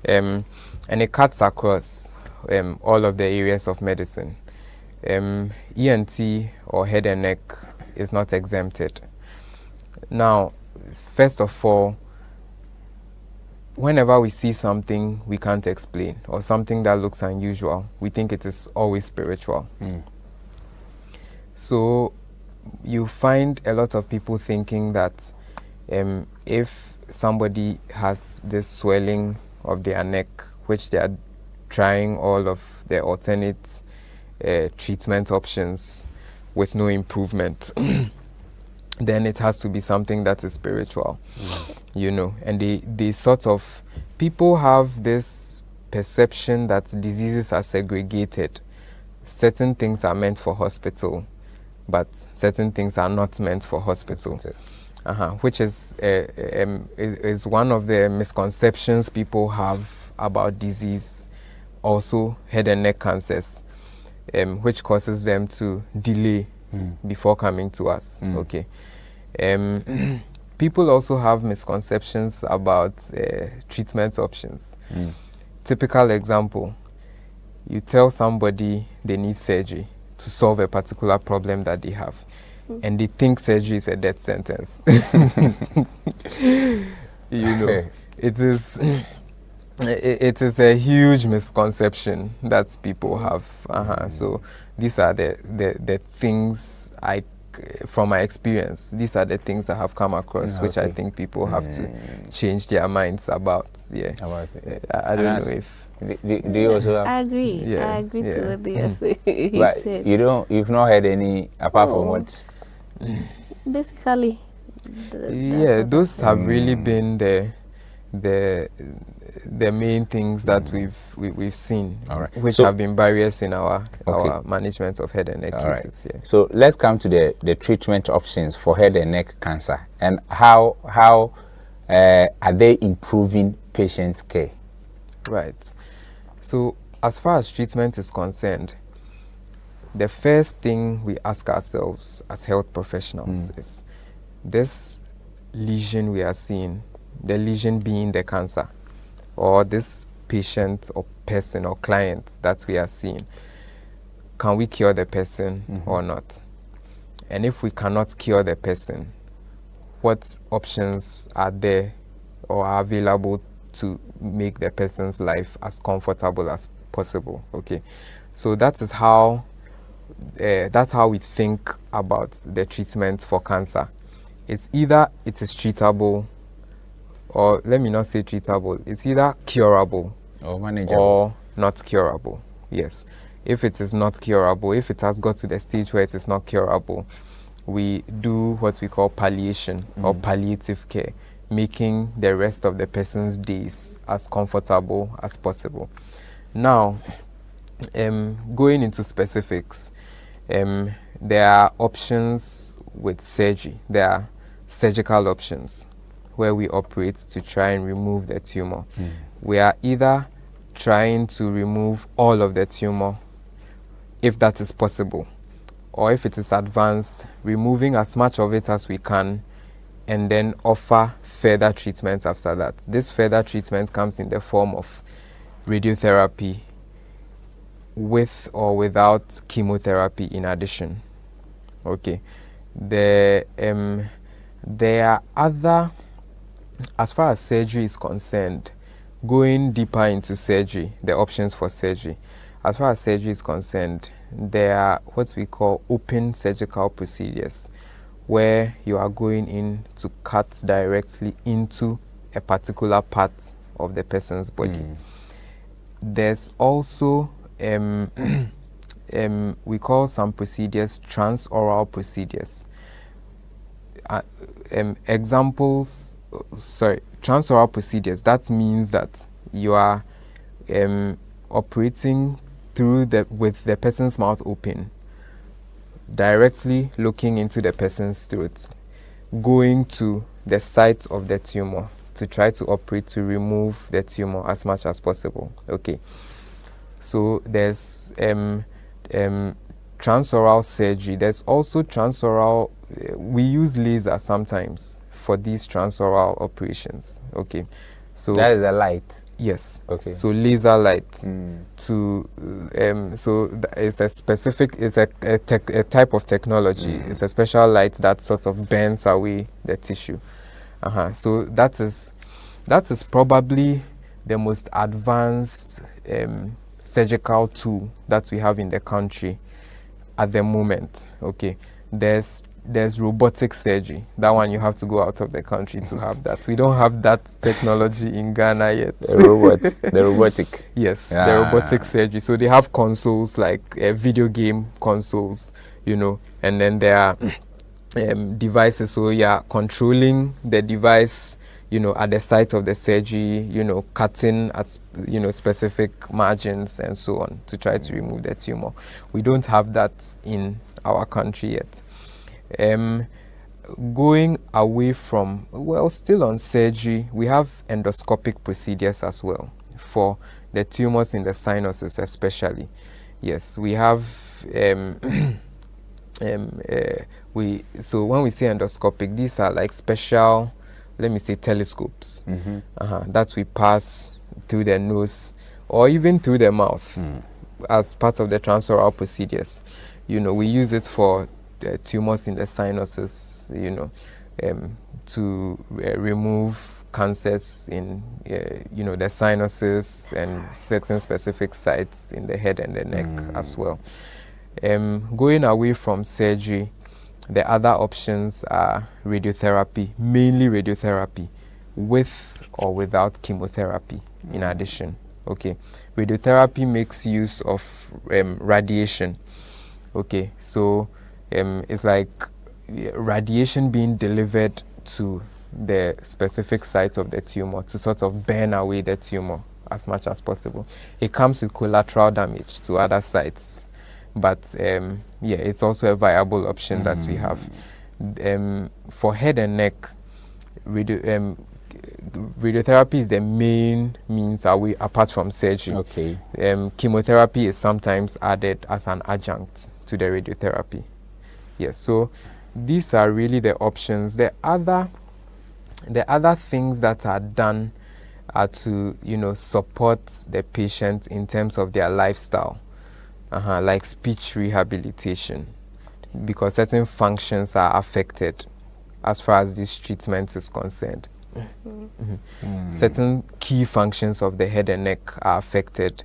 and it cuts across all of the areas of medicine. ENT or head and neck is not exempted. Now, first of all, whenever we see something we can't explain or something that looks unusual, we think it is always spiritual. So you find a lot of people thinking that if somebody has this swelling of their neck, which they are trying all of the alternate treatment options with no improvement, then it has to be something that is spiritual, and they sort of, people have this perception that diseases are segregated. Certain things are meant for hospital, but certain things are not meant for hospital. Which is one of the misconceptions people have about disease, also head and neck cancers, which causes them to delay before coming to us. Okay. People also have misconceptions about treatment options. Typical example, you tell somebody they need surgery to solve a particular problem that they have, and they think surgery is a death sentence. It is a huge misconception that people have. So these are the things from my experience, these are the things I have come across, which I think people have to change their minds about. Yeah. About it. I don't know if. Do you also have? I agree. Yeah, I agree yeah. to what he But said. you've not heard any apart from what? Basically, Yeah, those have really been the main things that we've seen, All right. which So- have been barriers in our management of head and neck All right. cases. Yeah. So let's come to the treatment options for head and neck cancer, and how are they improving patient care? Right. So as far as treatment is concerned, the first thing we ask ourselves as health professionals is, this lesion we are seeing, the lesion being the cancer, or this patient or person or client that we are seeing, can we cure the person or not? And if we cannot cure the person, what options are there or are available to make the person's life as comfortable as possible? Okay, so that's how we think about the treatment for cancer. It's either it is treatable, or let me not say treatable, it's either curable Or manageable? or not curable. Yes. If it is not curable, if it has got to the stage where it is not curable, we do what we call palliation or palliative care, making the rest of the person's days as comfortable as possible. Now, going into specifics, there are options with surgery. There are surgical options where we operate to try and remove the tumor. We are either trying to remove all of the tumor, if that is possible, or if it is advanced, removing as much of it as we can, and then offer further treatments after that. This further treatment comes in the form of radiotherapy with or without chemotherapy in addition. Okay. There are other, as far as surgery is concerned, going deeper into surgery, the options for surgery. As far as surgery is concerned, there are what we call open surgical procedures, where you are going in to cut directly into a particular part of the person's body. There's also we call some procedures transoral procedures. Examples, transoral procedures, that means that you are operating through with the person's mouth open, directly looking into the person's throat, going to the site of the tumor to try to operate to remove the tumor as much as possible. Okay. So there's transoral surgery. There's also transoral, we use laser sometimes for these transoral operations. Okay. So that is a light. Yes. Okay. So laser light to it's a specific, it's a type of technology. It's a special light that sort of burns away the tissue. So that is probably the most advanced surgical tool that we have in the country at the moment. Okay. There's robotic surgery. That one you have to go out of the country to have that. We don't have that technology in Ghana yet. The robotic. Yes, the robotic surgery. So they have consoles like video game consoles, and then there are devices. So you are controlling the device, at the site of the surgery, cutting at, specific margins and so on to try to remove the tumor. We don't have that in our country yet. Going away from, still on surgery, we have endoscopic procedures as well for the tumors in the sinuses especially. Yes, we have, so when we say endoscopic, these are like special, let me say, telescopes that we pass through the nose or even through the mouth as part of the transoral procedures. We use it for tumors in the sinuses, to remove cancers in, the sinuses and certain specific sites in the head and the neck as well. Going away from surgery, the other options are radiotherapy, mainly radiotherapy, with or without chemotherapy in addition. Okay, radiotherapy makes use of radiation. Okay, so it's like radiation being delivered to the specific site of the tumor to sort of burn away the tumor as much as possible. It comes with collateral damage to other sites, but it's also a viable option that we have. For head and neck, radiotherapy is the main means away apart from surgery. Okay. Chemotherapy is sometimes added as an adjunct to the radiotherapy. Yes, so these are really the options. The other things that are done are to, support the patient in terms of their lifestyle, like speech rehabilitation, because certain functions are affected as far as this treatment is concerned. Certain key functions of the head and neck are affected,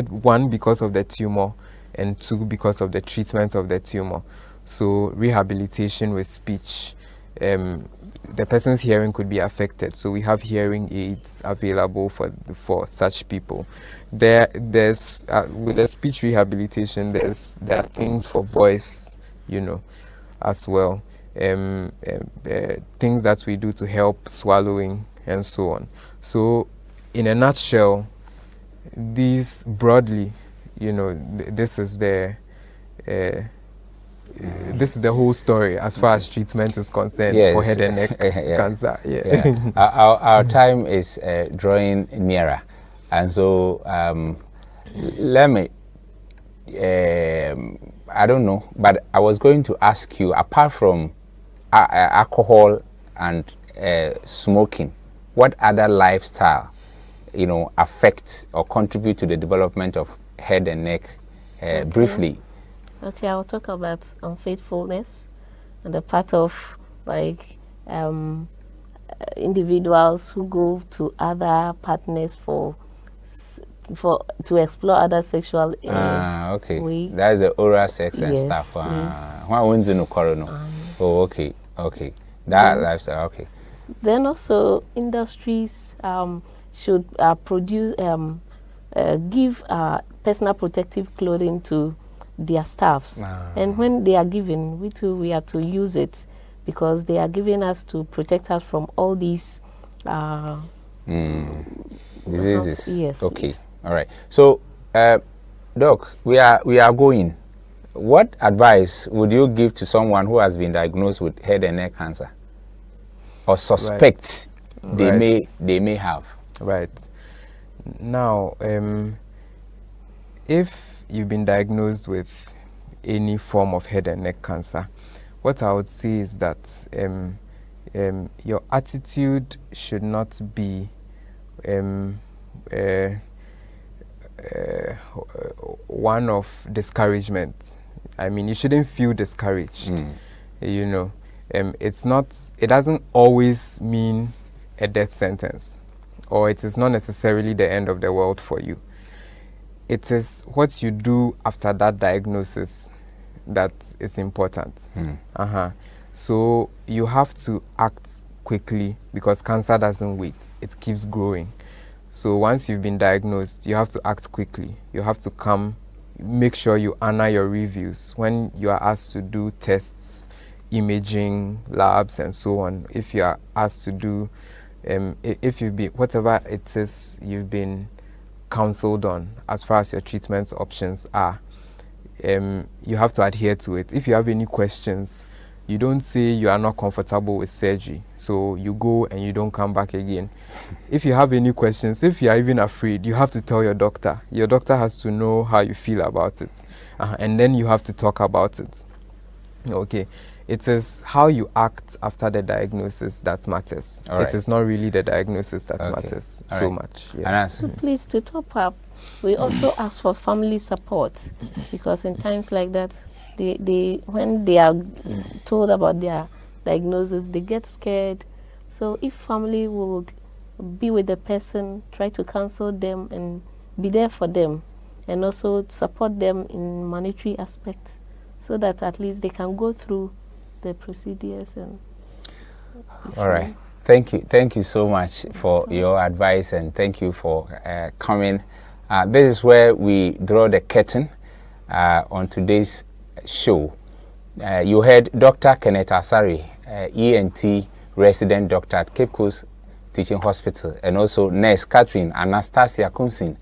one because of the tumor, and two because of the treatment of the tumor. So rehabilitation with speech, the person's hearing could be affected. So we have hearing aids available for such people. There's with the speech rehabilitation, there are things for voice, as well. Things that we do to help swallowing and so on. So in a nutshell, these broadly, this is the whole story as far as treatment is concerned for head and neck cancer. Our time is drawing nearer, and so let me. I don't know, but I was going to ask you, apart from alcohol and smoking, what other lifestyle, affect or contribute to the development of head and neck? Briefly. Okay, I'll talk about unfaithfulness and the part of like individuals who go to other partners to explore other sexual okay. way. That's the oral sex and Yes, stuff. Oh, okay. That lifestyle, okay. Then also industries should give personal protective clothing to their staffs. And when they are given, we are to use it because they are giving us to protect us from all these diseases. Yes. Okay. Please. All right. So, Doc, we are going. What advice would you give to someone who has been diagnosed with head and neck cancer or suspects they may have? Right. Now, if you've been diagnosed with any form of head and neck cancer, what I would say is that your attitude should not be one of discouragement. I mean, you shouldn't feel discouraged. It doesn't always mean a death sentence, or it is not necessarily the end of the world for you. It is what you do after that diagnosis that is important. So you have to act quickly because cancer doesn't wait, it keeps growing. So once you've been diagnosed, you have to act quickly. You have to make sure you honor your reviews when you are asked to do tests, imaging, labs, and so on. If you are asked to do, if you've been, whatever it is you've been counseled on as far as your treatment options are, you have to adhere to it. If you have any questions, you don't say you are not comfortable with surgery, so you go and you don't come back again. If you have any questions, if you are even afraid, you have to tell your doctor. Your doctor has to know how you feel about it, and then you have to talk about it. Okay, it is how you act after the diagnosis that matters. It is not really the diagnosis that matters so much. Yeah. So please, to top up, we also ask for family support because in times like that, when they are told about their diagnosis, they get scared. So if family would be with the person, try to counsel them and be there for them, and also support them in monetary aspects, so that at least they can go through the procedures. All right. Thank you so much for your advice, and thank you for coming. This is where we draw the curtain on today's show. You heard Dr. Kenneth Asari, ENT resident doctor at Cape Coast Teaching Hospital, and also nurse Catherine Anastasia Kumsin.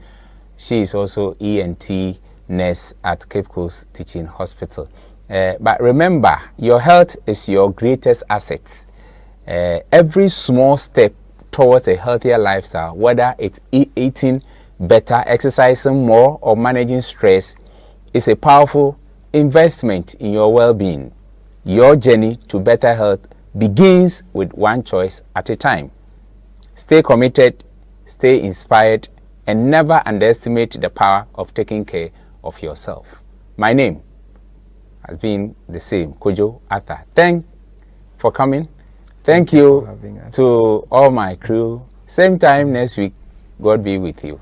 She is also ENT nurse at Cape Coast Teaching Hospital. But remember, your health is your greatest asset. Every small step towards a healthier lifestyle, whether it's eating better, exercising more, or managing stress, is a powerful investment in your well-being. Your journey to better health begins with one choice at a time. Stay committed, stay inspired, and never underestimate the power of taking care of yourself. My name has been the same, Kojo Arthur. Thank for coming. Thank you for having us. To all my crew. Same time next week. God be with you.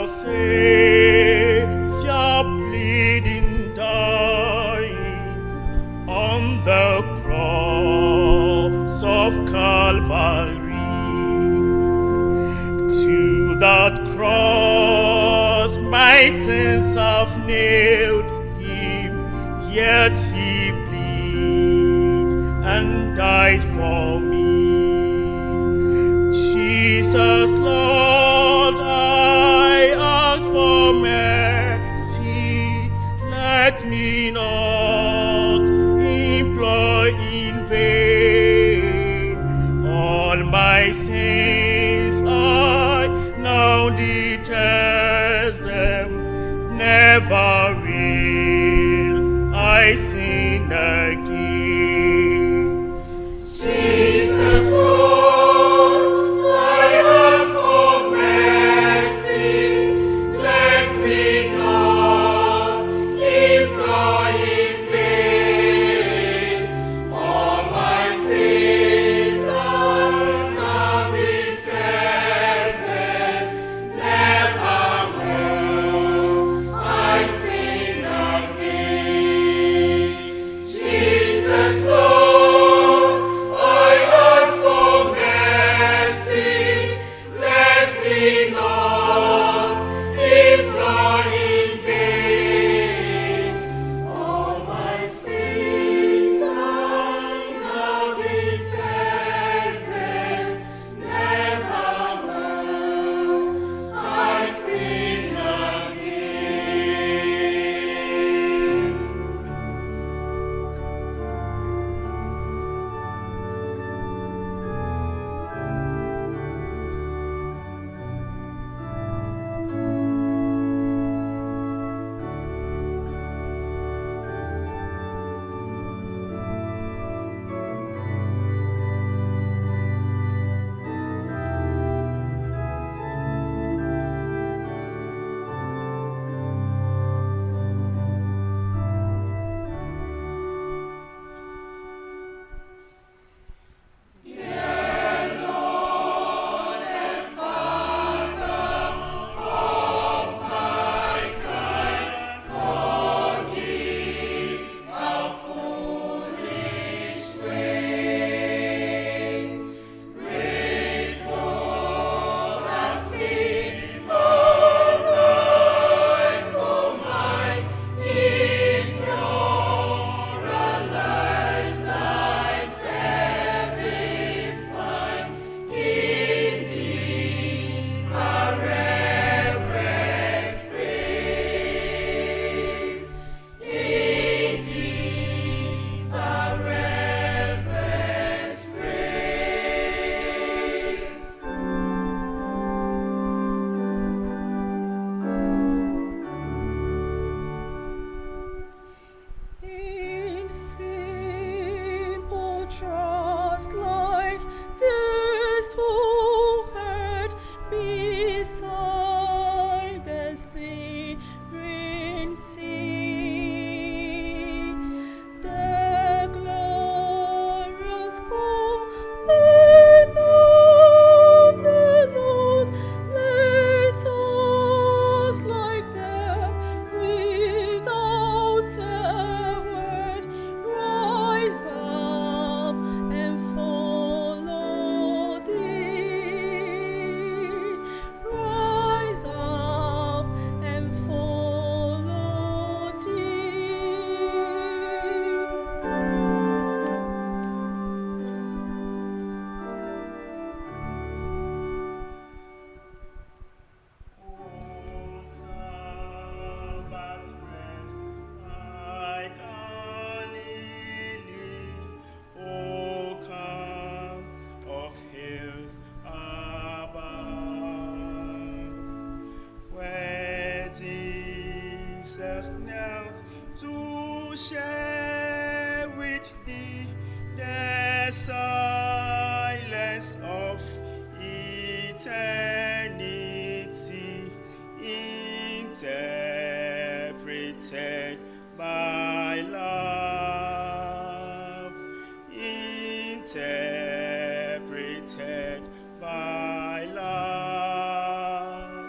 Savior bleeding, dying on the cross of Calvary. To that cross my sins have nailed him, yet he bleeds and dies for me. Jesus, Lord, I ask for mercy. Let me not implore in vain. All my sins I now detest them. Never will I sin again. Jesus, Lord, I ask for mercy. Let me not implore in vain. All my sins I now detest them. Never will I sin again. Jesus, Lord, I ask for mercy. Let me not implore in vain. All my sins I now detest them. Never will I sin again. In simple trust like this, who heard beside the Syrian sea the glorious calling of the Lord? Let us like them without a word rise up and follow thee. Rise up and follow Jesus knelt to share with thee the silence of eternity, interpreted by love, interpreted by love.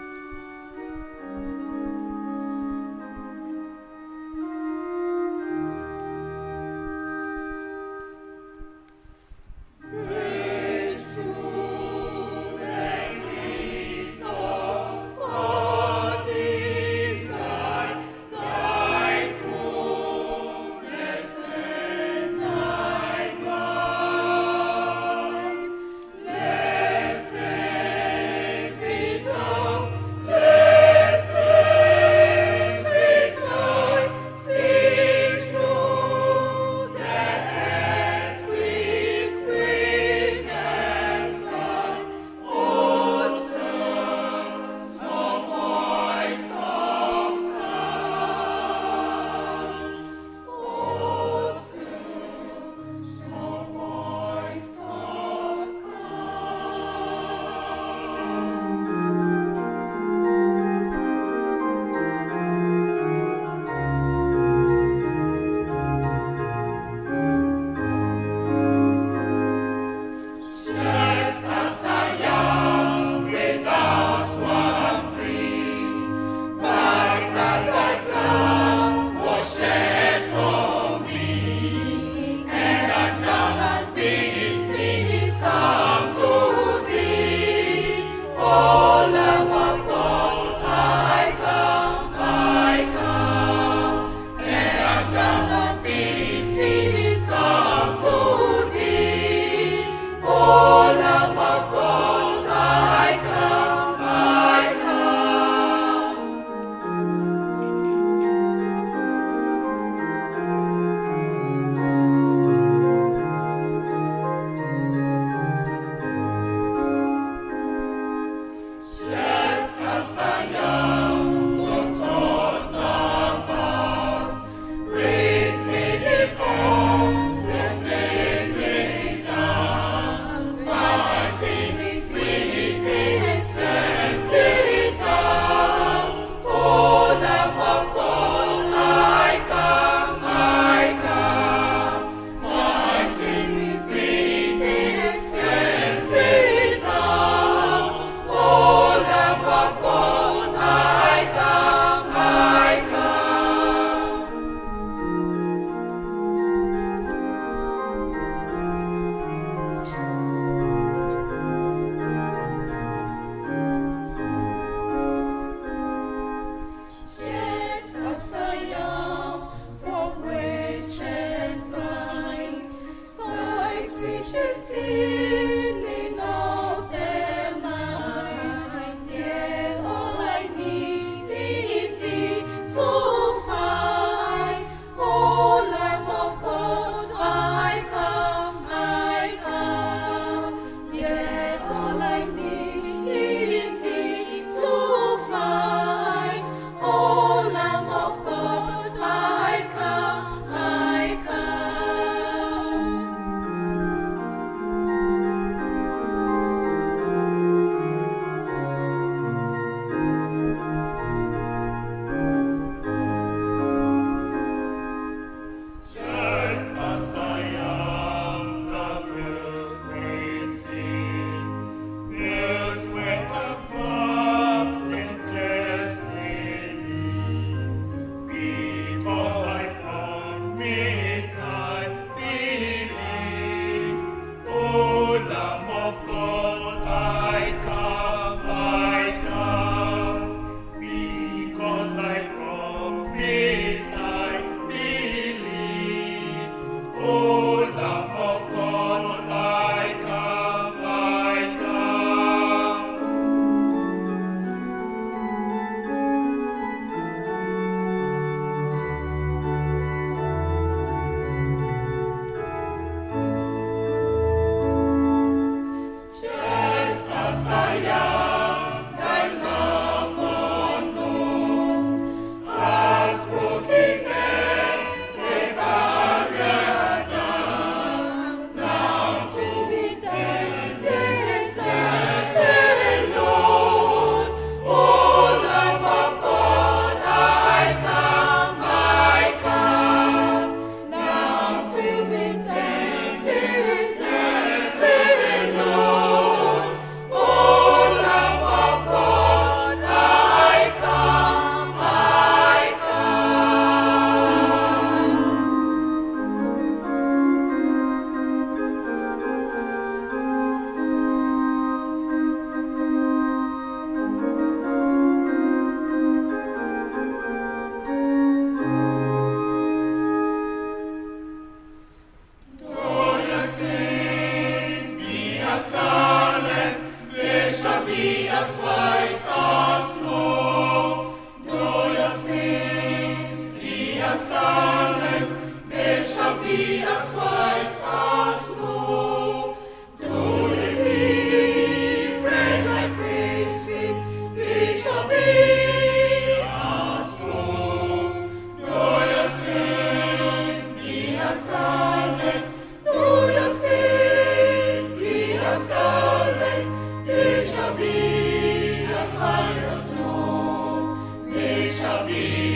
me.